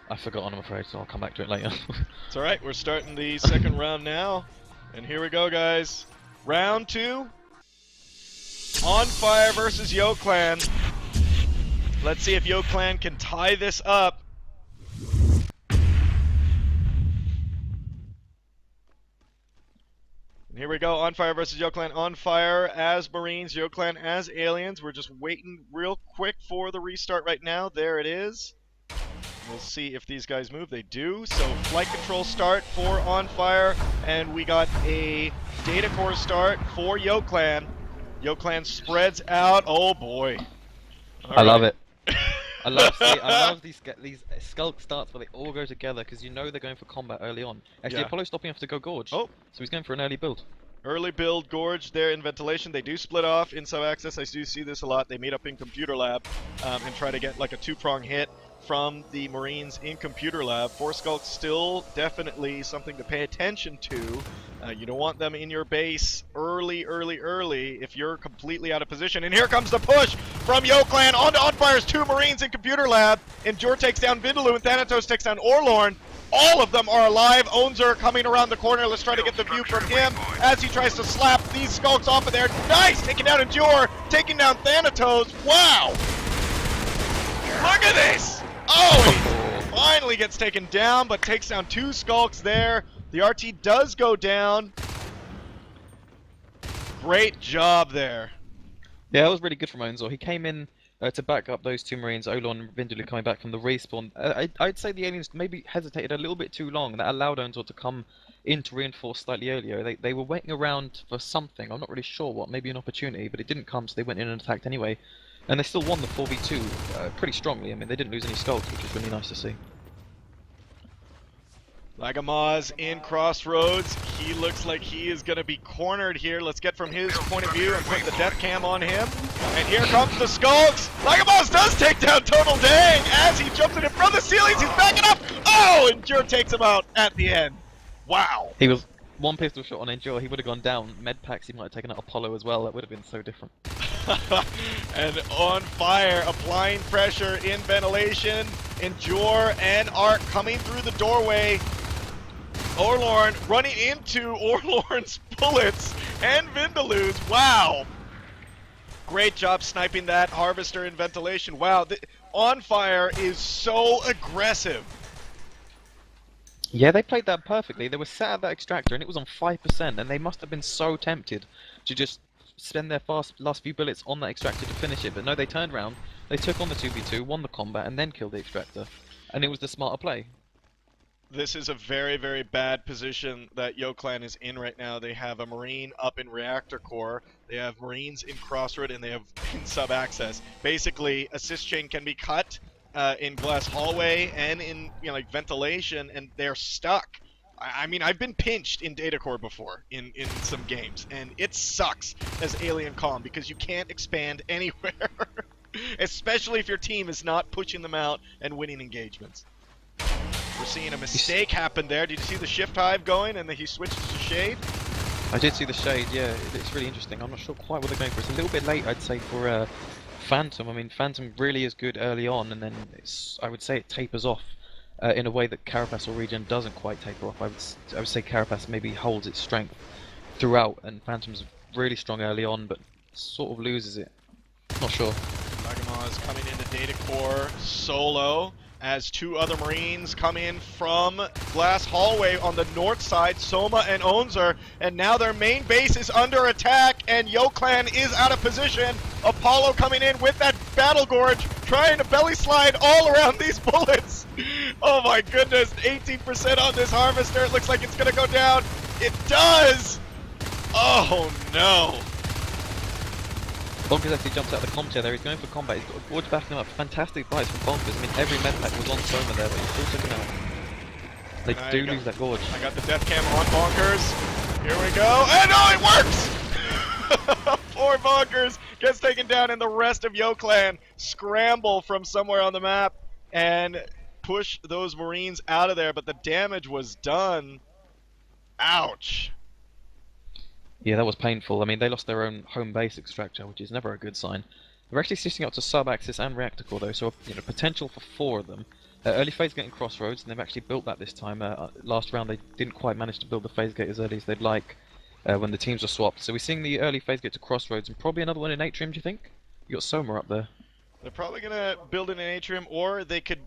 I forgot, I'm afraid, so I'll come back to it later. It's alright, we're starting the second round now. And here we go, guys. Round 2. onFire versus YoClan. Let's see if YoClan can tie this up. And here we go, onFire versus YoClan. onFire as Marines, YoClan as aliens. We're just waiting real quick for the restart right now. There it is. We'll see if these guys move. They do. So flight control start for onFire, and we got a data core start for YoClan. YoClan spreads out. Oh boy! I love it. I love these skulk starts where they all go together because you know they're going for combat early on. Actually, Yeah. Apollo's stopping off to go gorge. Oh, so he's going for an early build. early build gorge there in ventilation. They do split off in sub-access. I do see this a lot. They meet up in computer lab and try to get like a two-prong hit from the Marines in computer lab. 4 skulks still definitely something to pay attention to. You don't want them in your base early if you're completely out of position. And here comes the push from YoClan onto onFire's 2 Marines in computer lab. Endure takes down Vindaloo and Thanatos takes down Orlorn. All of them are alive. Onzer coming around the corner. Let's try to get the view from him as he tries to slap these skulks off of there. Nice! Taking down Endure, taking down Thanatos. Wow! Look at this! Oh, he finally gets taken down, but takes down 2 skulks there. The RT does go down. Great job there. Yeah, that was really good from Onzor. He came in to back up those 2 Marines, Olon and Vindaloo coming back from the respawn. I'd say the aliens maybe hesitated a little bit too long. That allowed Onzor to come in to reinforce slightly earlier. They were waiting around for something. I'm not really sure what, maybe an opportunity, but it didn't come, so they went in and attacked anyway. And they still won the 4v2 pretty strongly. I mean, they didn't lose any skulks, which was really nice to see. Lagamaz in crossroads. He looks like he is going to be cornered here. Let's get from his point of view and put the death cam on him. And here comes the skulks. Lagamaz does take down Total Dang as he jumps in front of the ceilings. He's backing up. Oh, Endure takes him out at the end. Wow. He was one pistol shot on Endure. He would have gone down. Med packs, he might have taken out Apollo as well. That would have been so different. And onFire applying pressure in ventilation. Endure and Arc coming through the doorway. Orlorn running into Orlorn's bullets and Vindaloo's. Wow. Great job sniping that Harvester in ventilation. Wow, onFire is so aggressive. Yeah, they played that perfectly. They were sat at that extractor and it was on 5%, and they must have been so tempted to just spend their last few bullets on that extractor to finish it. But no, they turned around, they took on the 2v2, won the combat, and then killed the extractor. And it was the smarter play. This is a very, very bad position that YoClan is in right now. They have a Marine up in Reactor Core, they have Marines in Crossroad, and they have in Sub-Access. Basically, assist chain can be cut in Glass Hallway and in like ventilation, and they're stuck. I mean, I've been pinched in Data Core before in some games, and it sucks as Alien Comm because you can't expand anywhere. Especially if your team is not pushing them out and winning engagements. We're seeing a mistake happen there. Did you see the Shift Hive going and then he switches to Shade? I did see the Shade, yeah. It's really interesting. I'm not sure quite what they're going for. It's a little bit late, I'd say, for Phantom. I mean, Phantom really is good early on, and then I would say it tapers off in a way that Carapace or Regen doesn't quite taper off. I would say Carapace maybe holds its strength throughout, and Phantom's really strong early on, but sort of loses it. Not sure. Lagamaz coming into Data Core solo as 2 other Marines come in from Glass Hallway on the north side, Soma and Onzer, and now their main base is under attack, and YoClan is out of position. Apollo coming in with that Battle Gorge, trying to belly slide all around these bullets. Oh my goodness, 18% on this Harvester. It looks like it's gonna go down. It does! Oh no. Bonkers actually jumps out the comm chair there. He's going for combat. He's got a gorge backing him up. Fantastic fights from Bonkers. I mean, every medpack was on Soma there, but he's still taken out. They do lose that gorge. I got the death cam on Bonkers. Here we go. And oh, it works! 4 Bonkers gets taken down, and the rest of YoClan scramble from somewhere on the map and push those Marines out of there, but the damage was done. Ouch. Yeah, that was painful. I mean, they lost their own home base extractor, which is never a good sign. They're actually sitting up to sub-axis and reactor core though, so potential for 4 of them. Early phase gate and crossroads, and they've actually built that this time. Last round they didn't quite manage to build the phase gate as early as they'd like when the teams were swapped. So we're seeing the early phase gate to crossroads, and probably another one in atrium. Do you think? You got Soma up there. They're probably gonna build in an atrium, or they could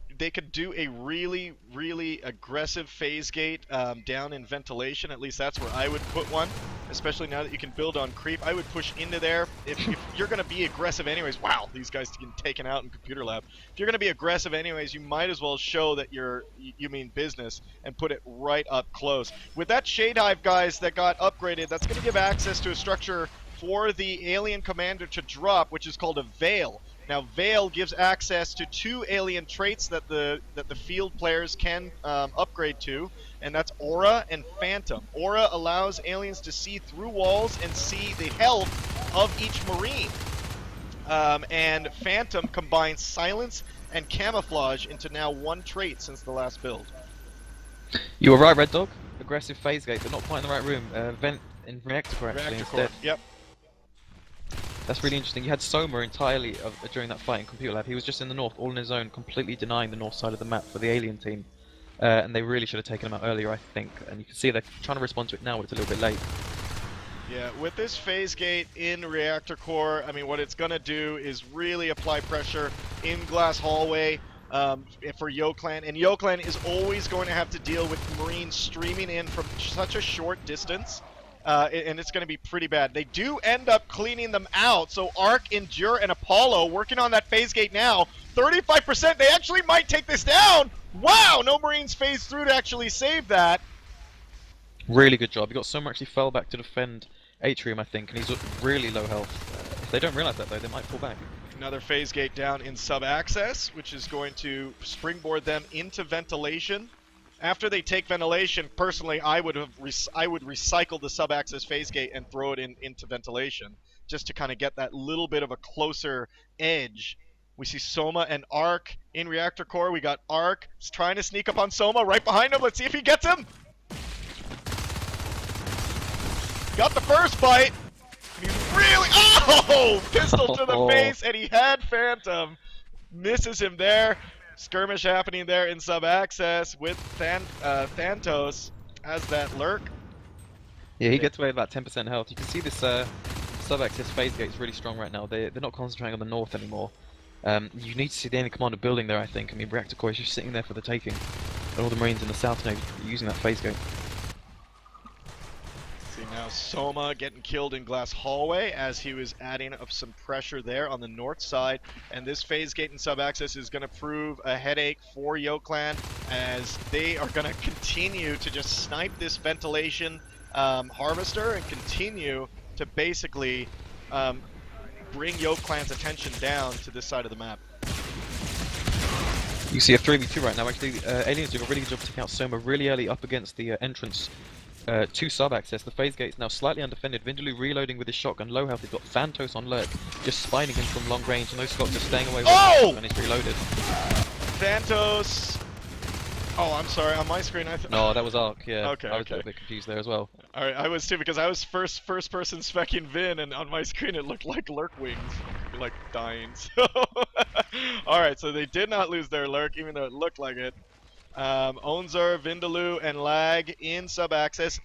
do a really aggressive phase gate down in ventilation. At least that's where I would put one. Especially now that you can build on creep, I would push into there. If you're gonna be aggressive anyways, wow, these guys getting taken out in computer lab. If you're gonna be aggressive anyways, you might as well show that you mean business and put it right up close. With that shade hive, guys, that got upgraded, that's gonna give access to a structure for the alien commander to drop, which is called a veil. Now, Veil gives access to 2 alien traits that the field players can upgrade to, and that's Aura and Phantom. Aura allows aliens to see through walls and see the health of each Marine. And Phantom combines Silence and Camouflage into now 1 trait since the last build. You were right, Red Dog. Aggressive phase gate, but not quite in the right room. Vent in reactor core actually Reactor instead. core, yep. That's really interesting. You had Soma entirely during that fight in Computer Lab. He was just in the north, all on his own, completely denying the north side of the map for the alien team. And they really should have taken him out earlier, I think. And you can see they're trying to respond to it now, but it's a little bit late. Yeah, with this phase gate in reactor core, I mean, what it's going to do is really apply pressure in glass hallway for YoClan. And YoClan is always going to have to deal with Marines streaming in from such a short distance. And it's going to be pretty bad. They do end up cleaning them out. So Arc, Endure, and Apollo working on that phase gate now. 35%. They actually might take this down. Wow, no Marines phase through to actually save that. Really good job. You got Soma actually fell back to defend Atrium, I think, and he's really low health. If they don't realize that though, they might fall back. Another phase gate down in sub-access, which is going to springboard them into ventilation. After they take ventilation, personally, I would recycle the sub-access phase gate and throw it into ventilation, just to kind of get that little bit of a closer edge. We see Soma and Arc in reactor core. We got Arc trying to sneak up on Soma right behind him. Let's see if he gets him. Got the first bite. And he's really pistol to the face, and he had Phantom. Misses him there. Skirmish happening there in sub-access with Thantos as that lurk. Yeah, he gets away with about 10% health. You can see this sub-access phase gate is really strong right now. They're not concentrating on the north anymore. You need to see the enemy commander building there, I think. I mean, reactor core is just sitting there for the taking. And all the Marines in the south now using that phase gate. See now Soma getting killed in glass hallway as he was adding up some pressure there on the north side. And this phase gate and sub-access is going to prove a headache for YoClan as they are going to continue to just snipe this ventilation harvester and continue to basically bring YoClan's attention down to this side of the map. You see a 3v2 right now. Actually, aliens do a really good job taking out Soma really early up against the entrance to sub-access. The phase gate's now slightly undefended. Vindaloo reloading with his shotgun, low health. He's got Phantos on lurk, just spining him from long range, and those Scots are staying away with him when he's reloaded. Phantos. Oh, I'm sorry. On my screen, No, that was Arc. Yeah. Okay. I was a little bit confused there as well. All right, I was too because I was first person specking Vin, and on my screen it looked like lurk wings, like dying. So, all right, so they did not lose their lurk, even though it looked like it. Onzer, Vindaloo, and Lag in sub-access.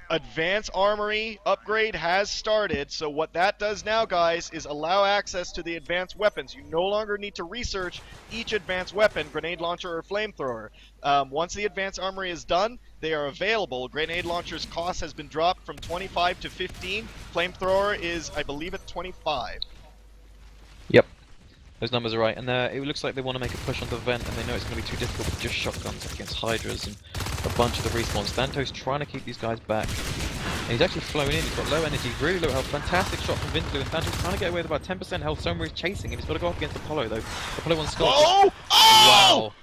Advanced Armory upgrade has started, so what that does now, guys, is allow access to the advanced weapons. You no longer need to research each advanced weapon, grenade launcher or flamethrower. Once the advanced armory is done, they are available. Grenade launcher's cost has been dropped from 25 to 15. Flamethrower is, I believe, at 25. Yep. Those numbers are right, and it looks like they want to make a push on the vent, and they know it's going to be too difficult with just shotguns against Hydras and a bunch of the respawns. Thantos trying to keep these guys back, and he's actually flown in. He's got low energy, really low health. Fantastic shot from Vindaloo, and Thantos trying to get away with about 10% health. Soma is chasing him. He's got to go up against Apollo though. Apollo wants Scott. Oh! Wow!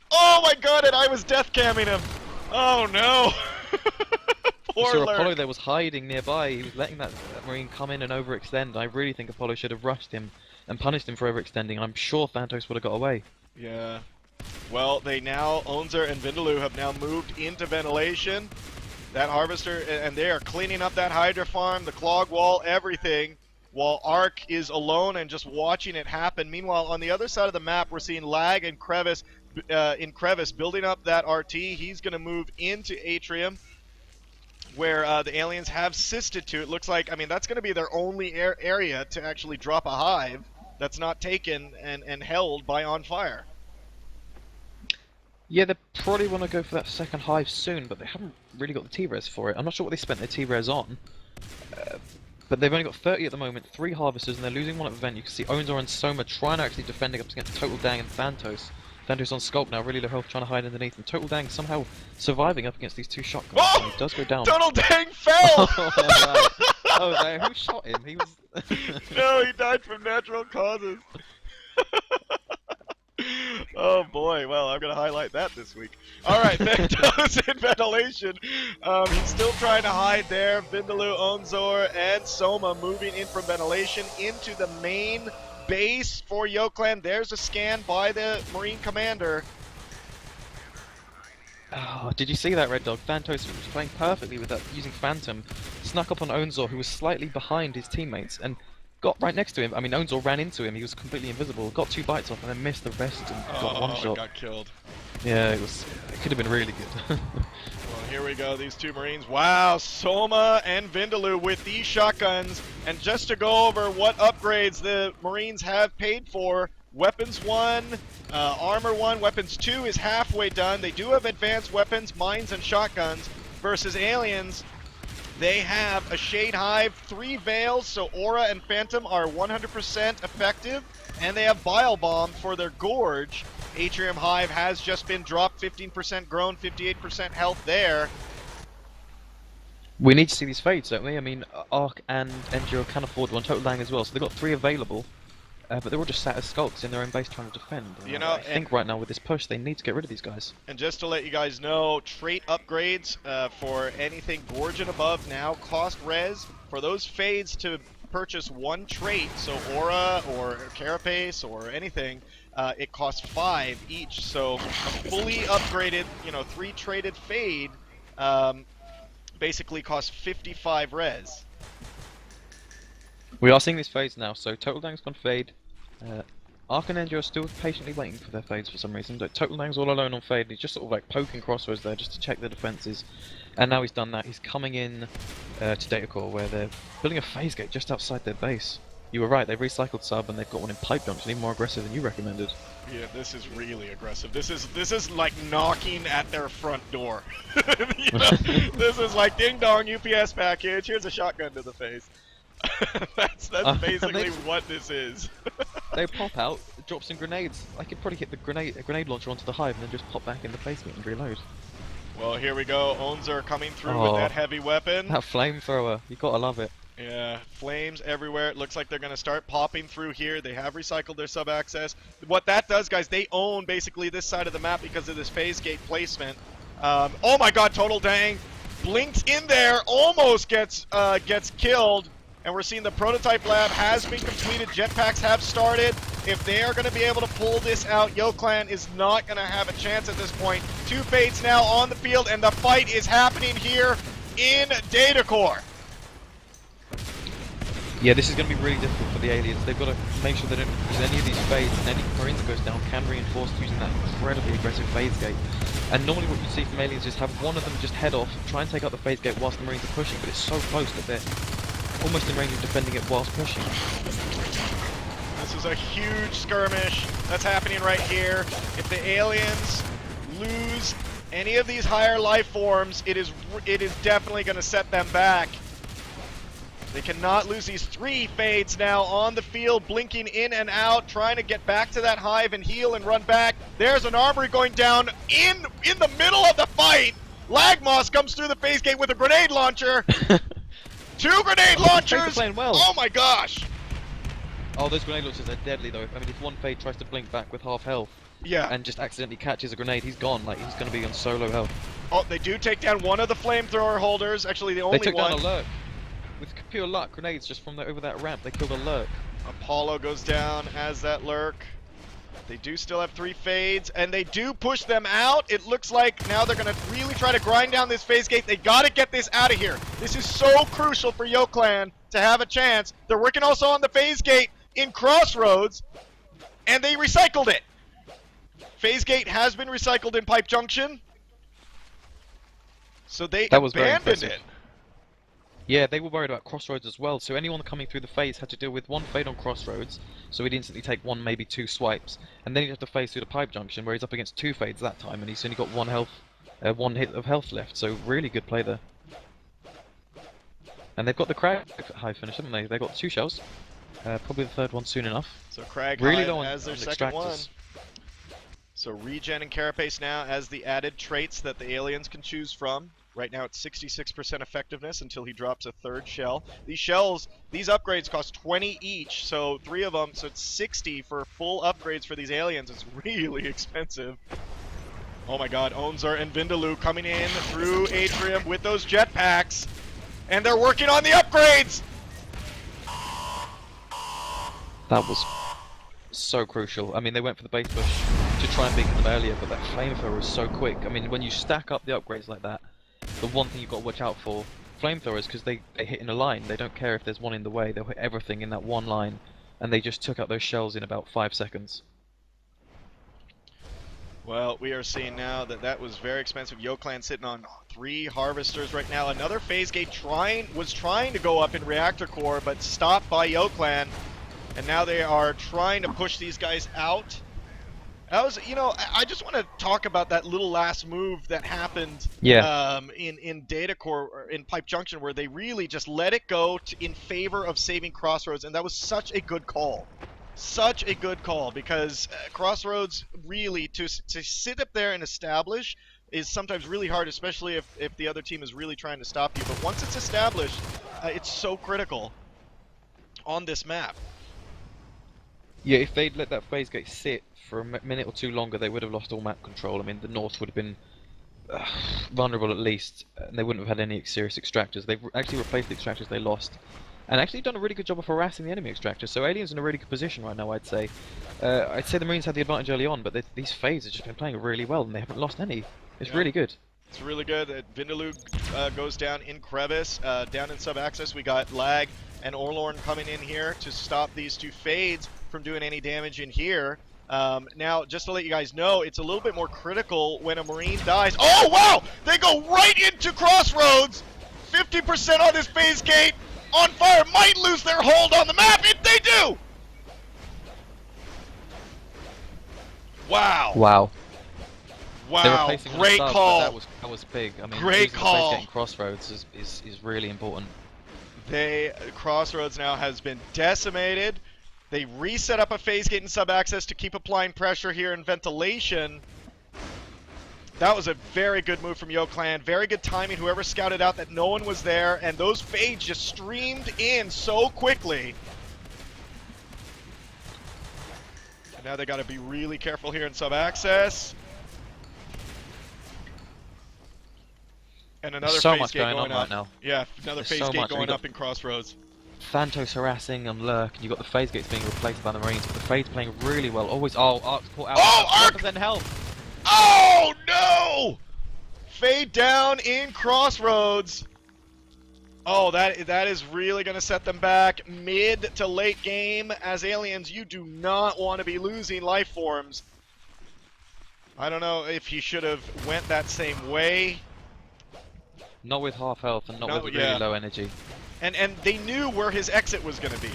Oh my God! And I was death camming him. Oh no! Poor So lurk. Apollo there was hiding nearby. He was letting that Marine come in and overextend. I really think Apollo should have rushed him and punished him for overextending, and I'm sure Thantos would have got away. Yeah. Well, they now, Onzer and Vindaloo have now moved into ventilation. That harvester, and they are cleaning up that Hydra farm, the clog wall, everything, while Arc is alone and just watching it happen. Meanwhile, on the other side of the map, we're seeing Lag and Crevice in Crevice, building up that RT. He's going to move into Atrium, where the aliens have sisted to. It looks like, I mean, that's going to be their only area to actually drop a hive that's not taken and held by onFire. Yeah, they probably want to go for that second hive soon, but they haven't really got the T-res for it. I'm not sure what they spent their T-res on, but they've only got 30 at the moment, 3 harvesters, and they're losing one at event. You can see onZor and Soma trying to actually defending up against Total Dang and Thantos. Thantos on Sculpt now, really low health, trying to hide underneath, and Total Dang somehow surviving up against these 2 shotguns. Oh! And he does go down. Total Dang fell! Oh, right. Who shot him? He was... No, he died from natural causes. Oh boy, well, I'm going to highlight that this week. Alright, Thantos in ventilation. He's still trying to hide there. Vindaloo, onZor, and Soma moving in from ventilation into the main base for YoClan. There's a scan by the Marine Commander. Oh, did you see that, Red Dog? Thantos was playing perfectly with that, using Phantom. Snuck up on onZor, who was slightly behind his teammates, and got right next to him. I mean, onZor ran into him, he was completely invisible, got 2 bites off, and then missed the rest and got 1 shot. Got killed. Yeah, it could have been really good. Well, here we go, these 2 Marines. Wow, Soma and Vindaloo with these shotguns. And just to go over what upgrades the Marines have paid for, Weapons 1, Armor 1, Weapons 2 is halfway done. They do have advanced weapons, mines, and shotguns. Versus Aliens, they have a Shade Hive, 3 Veils, so Aura and Phantom are 100% effective. And they have Bile Bomb for their Gorge. Atrium Hive has just been dropped, 15% grown, 58% health there. We need to see these fades, don't we? I mean, Arc and Enduro can afford one, Total Lang as well, so they've got 3 available. But they're all just sat as skulks in their own base trying to defend. You know, I think right now with this push, they need to get rid of these guys. And just to let you guys know, trait upgrades for anything Gorge and above now cost res. For those fades to purchase 1 trait, so Aura or Carapace or anything, it costs 5 each. So a fully upgraded, 3 traded fade basically costs 55 res. We are seeing these fades now, so Total Dang's gone fade. Arc and Enduro are still patiently waiting for their fades for some reason. Total Dang's all alone on fade, he's just sort of like poking crossroads there just to check the defences. And now he's done that, he's coming in to Data Core where they're building a phase gate just outside their base. You were right, they've recycled sub and they've got one in pipe junction, even more aggressive than you recommended. Yeah, this is really aggressive. This is like knocking at their front door. This is like ding dong UPS package. Here's a shotgun to the face. that's basically what this is. They pop out, drop some grenades. I could probably hit the grenade launcher onto the hive and then just pop back in the basement and reload. Well, here we go. onZor coming through with that heavy weapon. That flamethrower, you gotta love it. Yeah, flames everywhere. It looks like they're going to start popping through here. They have recycled their sub-access. What that does, guys, they own basically this side of the map because of this phase gate placement. Oh my god, Total Dang blinked in there, almost gets killed. And we're seeing the prototype lab has been completed. Jetpacks have started. If they are going to be able to pull this out, YoClan is not going to have a chance at this point. 2 fades now on the field, and the fight is happening here in Data Core. Yeah, this is going to be really difficult for the aliens. They've got to make sure they don't use any of these fades, and any Marine that goes down can reinforce using that incredibly aggressive phase gate. And normally what you see from aliens is have one of them just head off, try and take out the phase gate whilst the Marines are pushing, but it's so close that they're almost in range of defending it whilst pushing. This is a huge skirmish that's happening right here. If the aliens lose any of these higher life forms, it is definitely going to set them back. They cannot lose these 3 fades now on the field, blinking in and out, trying to get back to that hive and heal and run back. There's an armory going down in the middle of the fight. Lagmoss comes through the phase gate with a grenade launcher. 2 grenade launchers! Playing well. Oh my gosh! Oh, those grenade launchers are deadly though. I mean, if one fade tries to blink back with half health, and just accidentally catches a grenade, he's gone. Like, he's going to be on solo health. Oh, they do take down one of the flamethrower holders. Actually, the only one. They took down a lurk. With pure luck, grenades just from over that ramp, they killed a lurk. Apollo goes down as that lurk. They do still have 3 fades, and they do push them out. It looks like now they're going to really try to grind down this phase gate. They got to get this out of here. This is so crucial for YoClan to have a chance. They're working also on the phase gate in Crossroads, and they recycled it. Phase Gate has been recycled in Pipe Junction. So they That was very abandoned impressive. it. Yeah, they were worried about Crossroads as well, so anyone coming through the phase had to deal with one fade on Crossroads, so he'd instantly take one, maybe two swipes, and then he'd have to phase through the Pipe Junction, where he's up against two fades that time, and he's only got one hit of health left, so really good play there. And they've got the Crag high finish, haven't they? They've got two shells, probably the third one soon enough. So Crag really High low as their on second one. extractors. So Regen and Carapace now as the added traits that the aliens can choose from. Right now it's 66% effectiveness until he drops a third shell. These shells, these upgrades cost 20 each, so 3 of them, so it's 60 for full upgrades for these aliens. It's really expensive. Oh my god, Onzer and Vindaloo coming in through Atrium with those jetpacks. And they're working on the upgrades! That was so crucial. I mean, they went for the base push to try and beat them earlier, but that flamethrower was so quick. I mean, when you stack up the upgrades like that, the one thing you've got to watch out for, flamethrowers, because they hit in a line. They don't care if there's one in the way, they'll hit everything in that one line, and they just took out those shells in about 5 seconds. Well, we are seeing now that that was very expensive. YoClan sitting on 3 harvesters right now. Another phase gate was trying to go up in reactor core, but stopped by YoClan. And now they are trying to push these guys out. That was, you know, I just want to talk about that little last move that happened in Data Core, or in Pipe Junction, where they really just let it go in favor of saving Crossroads, and that was such a good call. Such a good call, because Crossroads really, to sit up there and establish is sometimes really hard, especially if the other team is really trying to stop you. But once it's established, it's so critical on this map. Yeah, if they'd let that phase gate sit for a minute or two longer, they would have lost all map control. I mean, the North would have been vulnerable at least, and they wouldn't have had any serious extractors. They've actually replaced the extractors they lost, and actually done a really good job of harassing the enemy extractors. So Alien's in a really good position right now, I'd say. I'd say the Marines had the advantage early on, but these phases have just been playing really well, and they haven't lost any. It's really good. It's really good. Vindaloo goes down in Crevice. Down in Sub-Access, we got Lag and Orlorn coming in here to stop these two fades from doing any damage in here. Now, just to let you guys know, it's a little bit more critical when a Marine dies. Oh, wow! They go right into Crossroads! 50% on this phase gate! onFire might lose their hold on the map if they do! Wow! Wow. Wow, great call! That was big. I mean, great call! Getting Crossroads is really important. Crossroads now has been decimated. They reset up a phase gate in Sub-Access to keep applying pressure here in ventilation. That was a very good move from YoClan. Very good timing. Whoever scouted out that no one was there, and those fades just streamed in so quickly. And now they got to be really careful here in Sub-Access. And another so phase much gate going on up. right now. Yeah, another phase so gate much. going up in Crossroads. Phantos harassing and Lurk, and you've got the phase gates being replaced by the Marines, but the Fade's playing really well. Always, Ark's caught out. Oh, Ark! 1% health! Oh, no! Fade down in Crossroads. Oh, that is really going to set them back mid to late game. As Aliens, you do not want to be losing life forms. I don't know if he should have went that same way. Not with half health and not with really low energy. And they knew where his exit was going to be,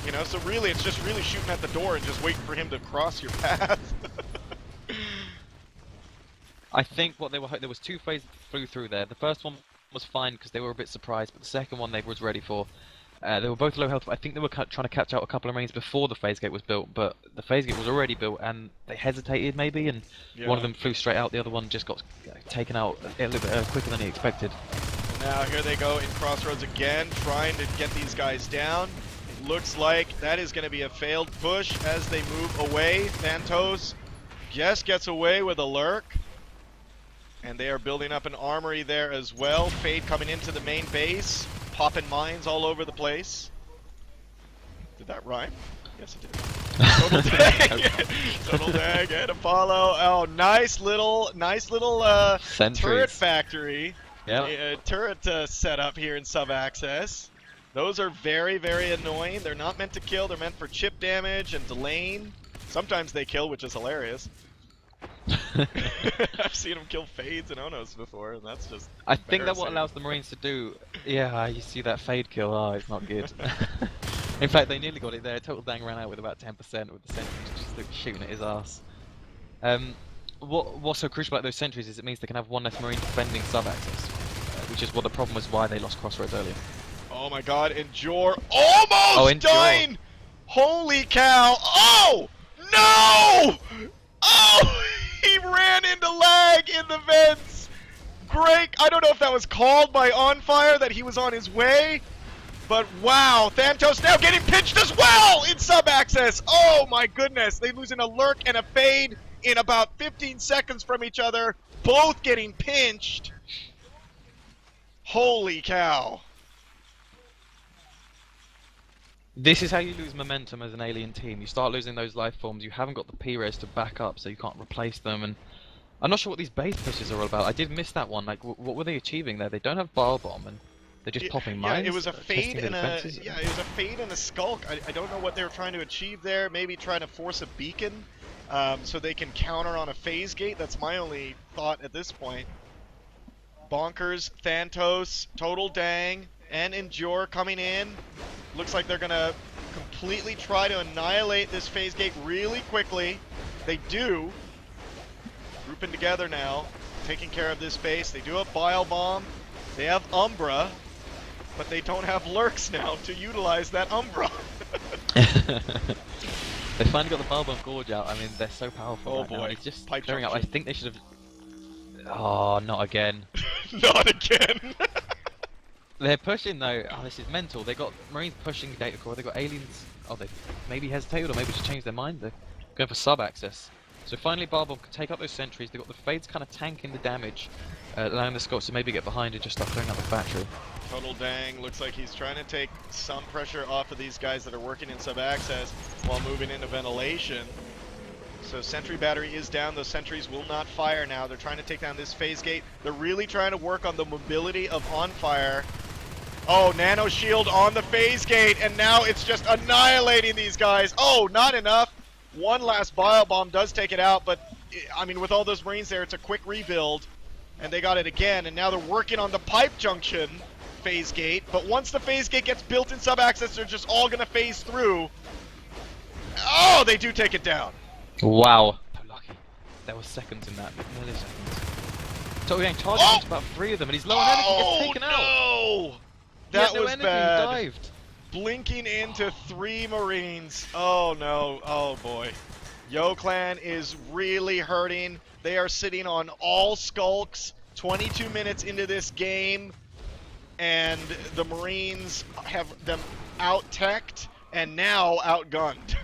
you know. So really, it's just really shooting at the door and just waiting for him to cross your path. I think what there was 2 phases that flew through there. The first one was fine because they were a bit surprised, but the second one they was ready for. They were both low health, but I think they were trying to catch out a couple of Marines before the phase gate was built, but the phase gate was already built and they hesitated maybe, and one of them flew straight out, the other one just got taken out a little bit quicker than he expected. Now here they go in Crossroads again, trying to get these guys down. It looks like that is going to be a failed push as they move away. Phantos just gets away with a lurk. And they are building up an armory there as well. Fade coming into the main base, popping mines all over the place. Did that rhyme? Yes, it did. Total dag! Total dag and Apollo. Oh, nice little turret factory. Yeah. Turret setup here in Sub-Access. Those are very, very annoying. They're not meant to kill. They're meant for chip damage and delaying. Sometimes they kill, which is hilarious. I've seen him kill Fades and Onos before, and that's just I think that what embarrassing. allows the Marines to do. Yeah, you see that fade kill. Oh, it's not good. In fact, they nearly got it there. Total Dang ran out with about 10% with the sentries just shooting at his ass. What's so crucial about those sentries is it means they can have one less Marine defending sub-access, which is what the problem was why they lost Crossroads earlier. Oh my god, Endure almost Endure. dying! Holy cow! Oh! No! Oh! He ran into lag in the vents! Great! I don't know if that was called by onFire that he was on his way, but wow, Thantos now getting pinched as well in sub-access! Oh my goodness, they losing a lurk and a fade in about 15 seconds from each other, both getting pinched. Holy cow. This is how you lose momentum as an alien team. You start losing those life forms, you haven't got the P-res to back up, so you can't replace them, and I'm not sure what these base pushes are all about. I did miss that one. Like, what were they achieving there? They don't have Bile Bomb, and they're just popping mines. Yeah, it was a fade and a skulk. I don't know what they were trying to achieve there. Maybe trying to force a beacon, so they can counter on a phase gate. That's my only thought at this point. Bonkers, Thantos, Total Dang, and Endure coming in. Looks like they're gonna completely try to annihilate this phase gate really quickly. They do. Grouping together now, taking care of this base. They do have Bile Bomb. They have Umbra, but they don't have lurks now to utilize that Umbra. They finally got the Bile Bomb Gorge out. I mean, they're so powerful. Oh right boy, now. It's just pipe clearing out. I junction. think they should have. Oh, not again. Not again. They're pushing though. Oh, this is mental. They got Marines pushing data core. They got aliens. Oh, they maybe hesitated or maybe just changed their mind. They're going for sub access. So finally, Bile Bomb can take up those sentries. They got the fades kind of tanking the damage, allowing the Scots to maybe get behind and just start clearing out the battery. Total Dang looks like he's trying to take some pressure off of these guys that are working in sub access while moving into ventilation. So sentry battery is down. Those sentries will not fire now. They're trying to take down this phase gate. They're really trying to work on the mobility of onFire. Oh, nano shield on the phase gate, and now it's just annihilating these guys. Oh, not enough. One last Bile Bomb does take it out, but I mean, with all those Marines there, it's a quick rebuild, and they got it again. And now they're working on the pipe junction phase gate. But once the phase gate gets built in sub-access, they're just all gonna phase through. Oh, they do take it down. Wow. So lucky. There were seconds in that, milliseconds. Total Gang charging into about 3 of them, and he's low on energy, gets taken out. No! He had That no was energy, bad. He dived. Blinking into 3 Marines. Oh no, oh boy. Yo Clan is really hurting. They are sitting on all skulks 22 minutes into this game, and the Marines have them out-teched and now outgunned.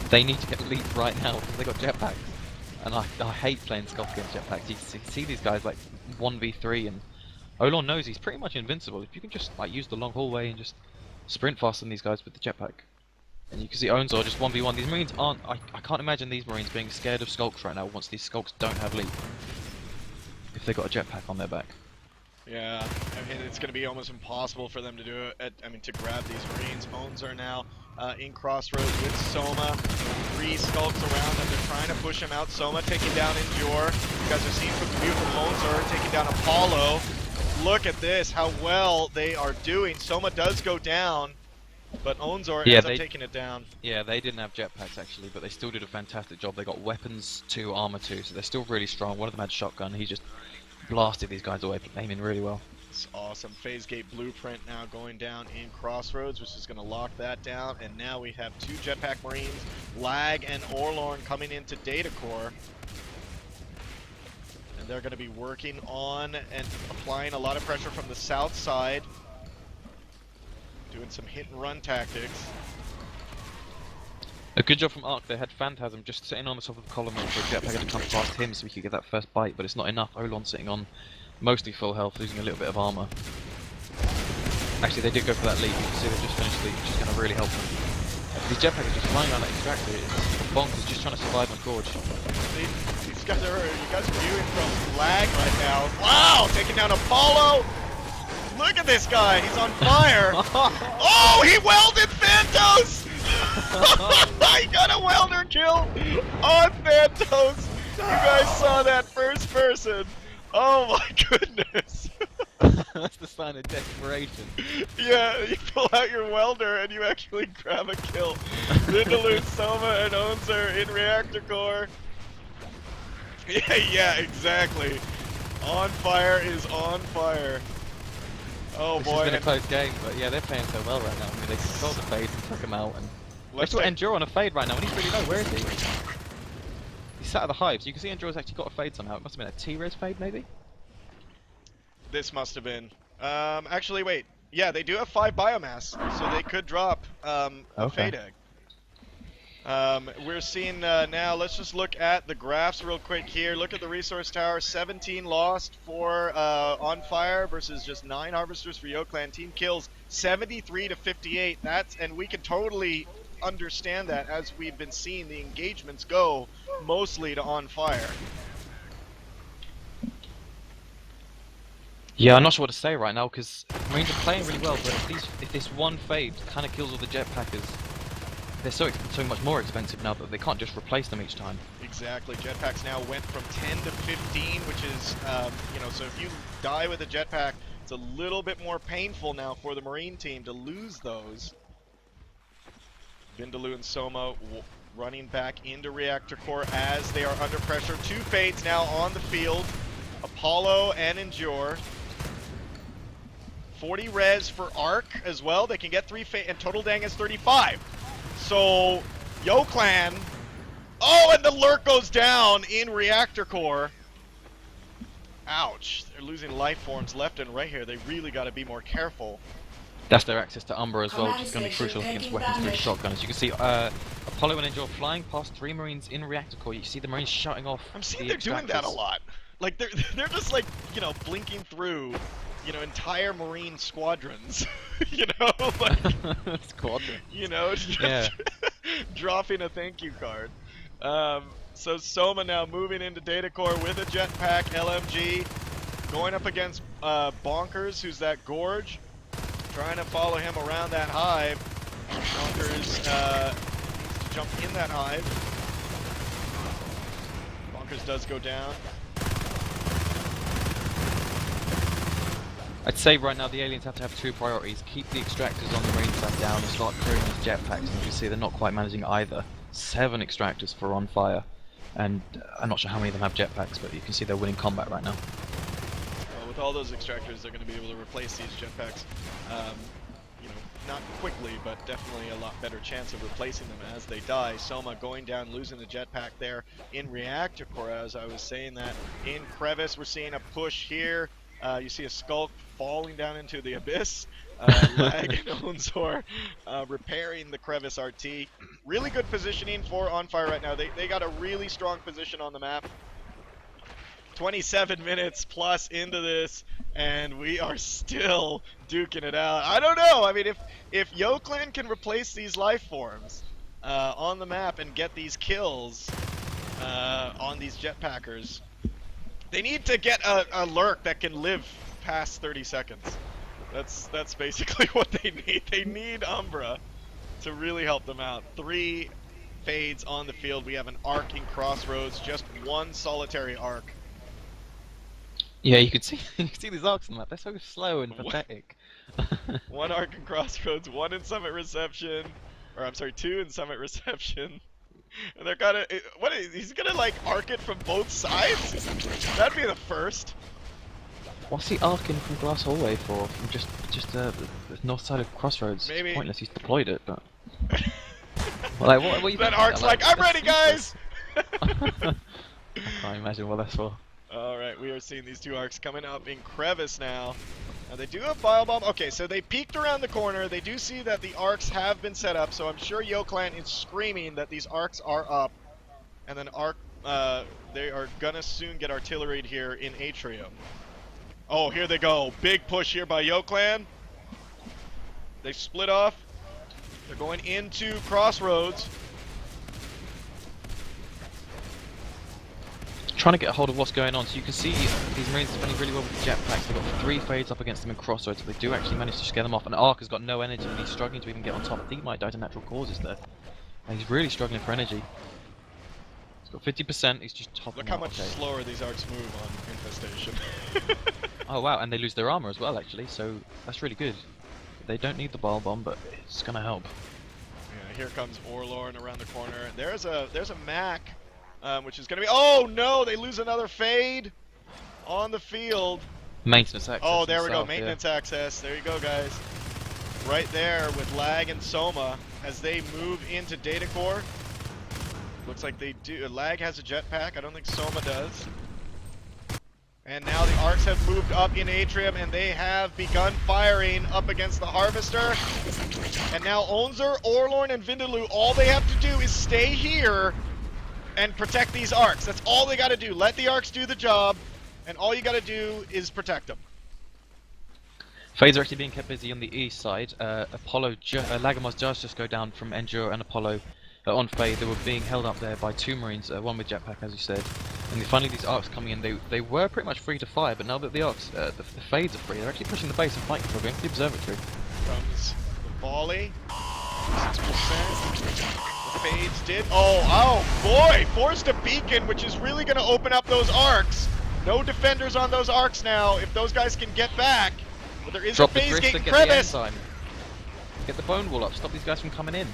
They need to get leap right now because they got jetpacks. And I hate playing Skulk against jetpacks. You see these guys like 1v3, and Olon knows he's pretty much invincible. If you can just like use the long hallway and just sprint faster than these guys with the jetpack. And you can see Onzor just 1v1. These Marines aren't... I can't imagine these Marines being scared of Skulks right now once these Skulks don't have leap. If they got a jetpack on their back. Yeah, I mean, it's going to be almost impossible for them to do it. I mean, to grab these Marines. Onzor now in Crossroads with Soma. 3 Skulks around them. They're trying to push him out. Soma taking down Endure. You guys are seeing from the view from Onzor taking down Apollo. Look at this, how well they are doing. Soma does go down, but Onzor ends up taking it down. Yeah, they didn't have jetpacks actually, but they still did a fantastic job. They got weapons 2, armor 2, so they're still really strong. One of them had shotgun. He just blasted these guys away, aiming really well. It's awesome. Phase Gate Blueprint now going down in Crossroads, which is going to lock that down. And now we have 2 jetpack Marines, Lag and Orlorn, coming into Data Core. And they're going to be working on and applying a lot of pressure from the south side. Doing some hit and run tactics. A good job from Arc. They had Phantasm just sitting on the top of the column for a jetpack to come past him so we could get that first bite, but it's not enough. Olon sitting on mostly full health, losing a little bit of armor. Actually, they did go for that leap. You can see they just finished the leap, which is going to really help them. These jetpacks are just flying around that extractor. Bonkers just trying to survive on Gorge. These guys are, you guys are viewing from Lag right now. Wow, taking down Apollo. Look at this guy, he's on fire. Oh, he welded Thantos. He got a welder kill on Thantos. You guys saw that first person. Oh my goodness. That's the sign of desperation. Yeah, you pull out your welder and you actually grab a kill. Vindaloo, Soma, and onFire in reactor core. Yeah, exactly. onFire is on fire. Oh This boy. has been a close game, but yeah, they're playing so well right now. I mean, they controlled the fade and took him out. And let's got Endure on a fade right now, and he's really low. Where is he? He's sat at the hive, so you can see Endure's actually got a fade somehow. It must have been a T-res fade, maybe? This must have been. Actually, wait. Yeah, they do have 5 biomass, so they could drop a fade egg. We're seeing now, let's just look at the graphs real quick here. Look at the resource tower, 17 lost for onFire versus just 9 harvesters for YoClan. Team kills 73 to 58. And we can totally understand that as we've been seeing the engagements go mostly to onFire. Yeah, I'm not sure what to say right now because Marines are playing really well, but if this one fade kind of kills all the jetpackers, they're so much more expensive now that they can't just replace them each time. Exactly. Jetpacks now went from 10 to 15, which is, you know, so if you die with a jetpack, it's a little bit more painful now for the Marine team to lose those. Vindaloo and Soma running back into reactor core as they are under pressure. 2 fades now on the field. Apollo and Endure. 40 res for Arc as well. They can get 3 fade, and Total Dang is 35. So, YoClan. Oh, and the lurk goes down in reactor core. Ouch. They're losing life forms left and right here. They really got to be more careful. That's their access to Umbra as well, which is going to be crucial against weapons 3 shotgunners. You can see Apollo and Endure flying past 3 Marines in reactor core. You see the Marines shutting off. I'm seeing they're doing that a lot. Like they're just like, you know, blinking through, you know, entire Marine squadrons. You know, like Squadron. You know, just dropping a thank you card. So Soma now moving into data core with a jetpack LMG, going up against Bonkers, who's that Gorge, trying to follow him around that hive. Bonkers needs to jump in that hive. Bonkers does go down. I'd say right now the aliens have to have 2 priorities. Keep the extractors on the Marine side down and start clearing these jetpacks. And you can see they're not quite managing either. 7 extractors for onFire. And I'm not sure how many of them have jetpacks, but you can see they're winning combat right now. Well, with all those extractors, they're going to be able to replace these jetpacks. You know, not quickly, but definitely a lot better chance of replacing them as they die. Soma going down, losing the jetpack there in reactor core. As I was saying that in Crevice, we're seeing a push here. You see a Skulk falling down into the abyss. Lag and onFire repairing the Crevice RT. Really good positioning for onFire right now. They got a really strong position on the map. 27 minutes plus into this, and we are still duking it out. I don't know. I mean, if YoClan can replace these life forms on the map and get these kills on these jetpackers, they need to get a lurk that can live past 30 seconds. That's basically what they need. They need Umbra to really help them out. 3 fades on the field. We have an arc in Crossroads, just 1 solitary arc. Yeah, you can see these arcs on the map. They're so slow and pathetic. 1 arc in Crossroads, 1 in Summit Reception, or I'm sorry, 2 in Summit Reception. And they're gonna, he's gonna like arc it from both sides? That'd be the first. What's he arcing from Glass Hallway for? From just the north side of Crossroads? Maybe. It's pointless. He's deployed it, but. Well, like, what you that arc's like, I'm ready, guys! I can't imagine what that's for. Alright, we are seeing these 2 arcs coming up in Crevice now. Now they do have Biobomb. Okay, so they peeked around the corner. They do see that the arcs have been set up, so I'm sure YoClan is screaming that these arcs are up. And then they are gonna soon get artilleried here in Atrium. Oh, here they go. Big push here by YoClan. They split off. They're going into Crossroads. Trying to get a hold of what's going on, so you can see these Marines are defending really well with the jetpacks. They've got 3 fades up against them in Crossroads, but they do actually manage to scare them off. And Ark has got no energy, and he's struggling to even get on top. I think he might die to natural causes there. And he's really struggling for energy. He's Got 50%. He's just topping Look how out, much okay. slower these arcs move on Infestation. Oh wow, and they lose their armor as well, actually. So that's really good. They don't need the bile bomb, but it's gonna help. Yeah, here comes Orlorn around the corner. There's a Mac, which is gonna be. Oh no! They lose another Fade on the field. Maintenance access. Oh, there we go. himself, Maintenance access. There you go, guys. Right there with Lag and Soma as they move into Data Core. Looks like they do. Lag has a jetpack. I don't think Soma does. And now the Arcs have moved up in Atrium and they have begun firing up against the Harvester. And now Onzer, Orlorn, and Vindaloo, all they have to do is stay here and protect these Arcs. That's all they gotta do. Let the Arcs do the job, and all you gotta do is protect them. Fades are actually being kept busy on the east side. Lagamar's just go down from Endure and Apollo on Fade. They were being held up there by 2 Marines, one with jetpack, as you said. And finally these Arcs coming in, they were pretty much free to fire, but now that the Arcs, the Fades are free, they're actually pushing the base and fighting for going to the observatory. Comes the volley. 6%. The Fades did. Oh boy! Forced a beacon, which is really going to open up those Arcs. No defenders on those Arcs now. If those guys can get back. But there is Drop a the phase drift gate to and get the crevice. enzyme. Get the bone wall up, stop these guys from coming in.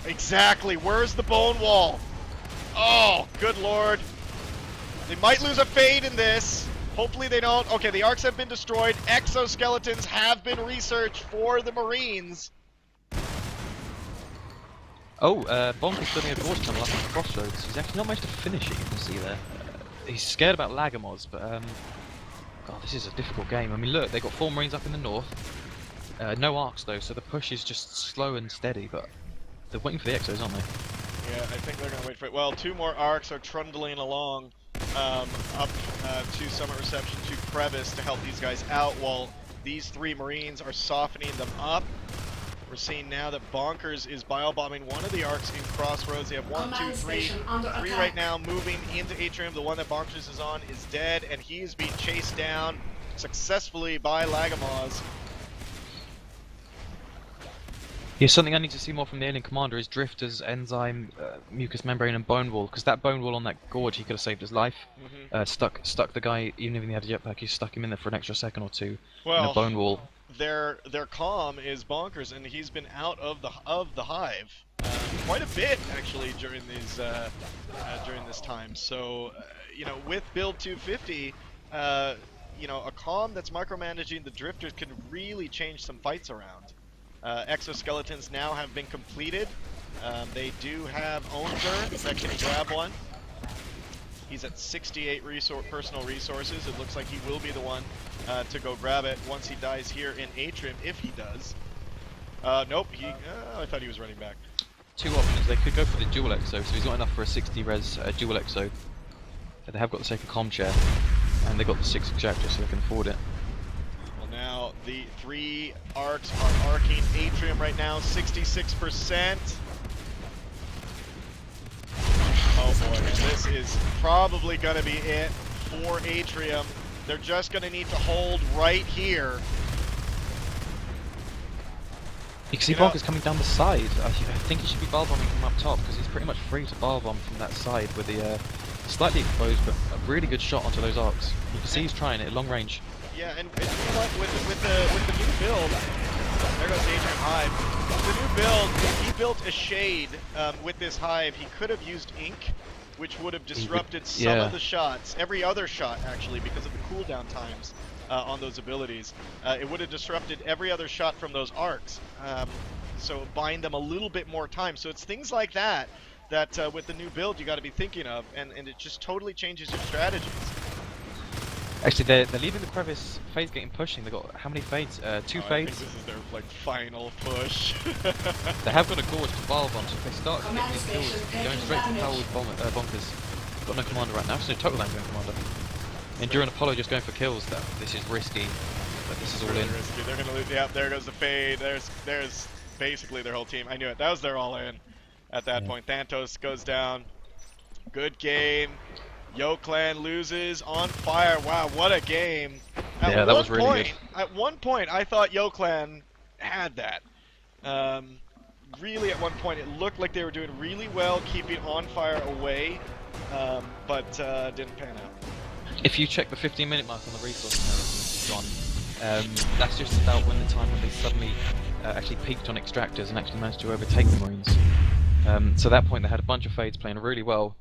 Exactly. Where's the bone wall? Oh, good lord. They might lose a Fade in this. Hopefully they don't. Okay, the Arcs have been destroyed. Exoskeletons have been researched for the Marines. Oh, Bonk is building a Gorge tunnel up at the crossroads. He's actually not managed to finish it, you can see there. He's scared about Lagamos, but God, this is a difficult game. I mean, look, they've got 4 Marines up in the north. No Arcs though, so the push is just slow and steady, but they're waiting for the Exos, aren't they? Yeah, I think they're going to wait for it. Well, 2 more Arcs are trundling along up to Summit Reception, to Crevice to help these guys out, while these 3 Marines are softening them up. We're seeing now that Bonkers is bile-bombing one of the Arcs in Crossroads. They have 1, 2, 3, 3 right now moving into Atrium. The one that Bonkers is on is dead, and he is being chased down successfully by Lagamos. Yeah, something I need to see more from the alien commander is drifters, enzyme, mucous membrane, and bone wall. Because that bone wall on that gorge, he could have saved his life. Stuck the guy, even if he had a jetpack, he stuck him in there for an extra second or 2 in a bone wall. Their calm is Bonkers, and he's been out of the hive quite a bit actually during these during this time. So you know, with build 250, you know, a calm that's micromanaging the drifters can really change some fights around. Exoskeletons now have been completed. They do have Onzer that can grab one. He's at 68 personal resources. It looks like he will be the one to go grab it once he dies here in Atrium, if he does. Nope, I thought he was running back. 2 options. They could go for the dual exo, so he's got enough for a 60 res dual exo. They have got the second comm chair, and they've got the 6 extractor, so they can afford it. Well, now the 3 Arcs are arcing Atrium right now, 66%. Oh boy, and this is probably going to be it for Atrium. They're just going to need to hold right here. You can see Bonk is coming down the side. I think he should be bile bombing from up top, because he's pretty much free to bile bomb from that side with the slightly exposed but a really good shot onto those Arcs. You can see he's trying it at long range. Yeah, and you know what, with the new build, there goes the Atrium Hive. With the new build, he built a shade with this Hive. He could have used Ink, which would have disrupted some of the shots, every other shot actually, because of the cooldown times on those abilities. It would have disrupted every other shot from those Arcs, so buying them a little bit more time. So it's things like that that with the new build you got to be thinking of, and it just totally changes your strategies. Actually, they're leaving the crevice. Fade's getting pushing. They've got how many Fades? 2 Fades. I think this is their like final push. They have got a gorge to bile bomb, so if they start getting these kills, going straight to power with Bonkers. Got no commander right now, so total land going commander. Endure and Apollo just going for kills. This is risky, but this is all in. Risky. They're gonna lose. Yep, there goes the Fade. There's basically their whole team. I knew it. That was their all in. At that point, Thantos goes down. Good game. Yo Clan loses onFire. Wow, what a game. Yeah, that was really good. At one point, I thought Yo Clan had that. Really, at one point, it looked like they were doing really well keeping onFire away. but didn't pan out. If you check the 15-minute mark on the resource analysis, John, that's just about when the time when they suddenly actually peaked on extractors and actually managed to overtake the Marines. So at that point they had a bunch of fades playing really well.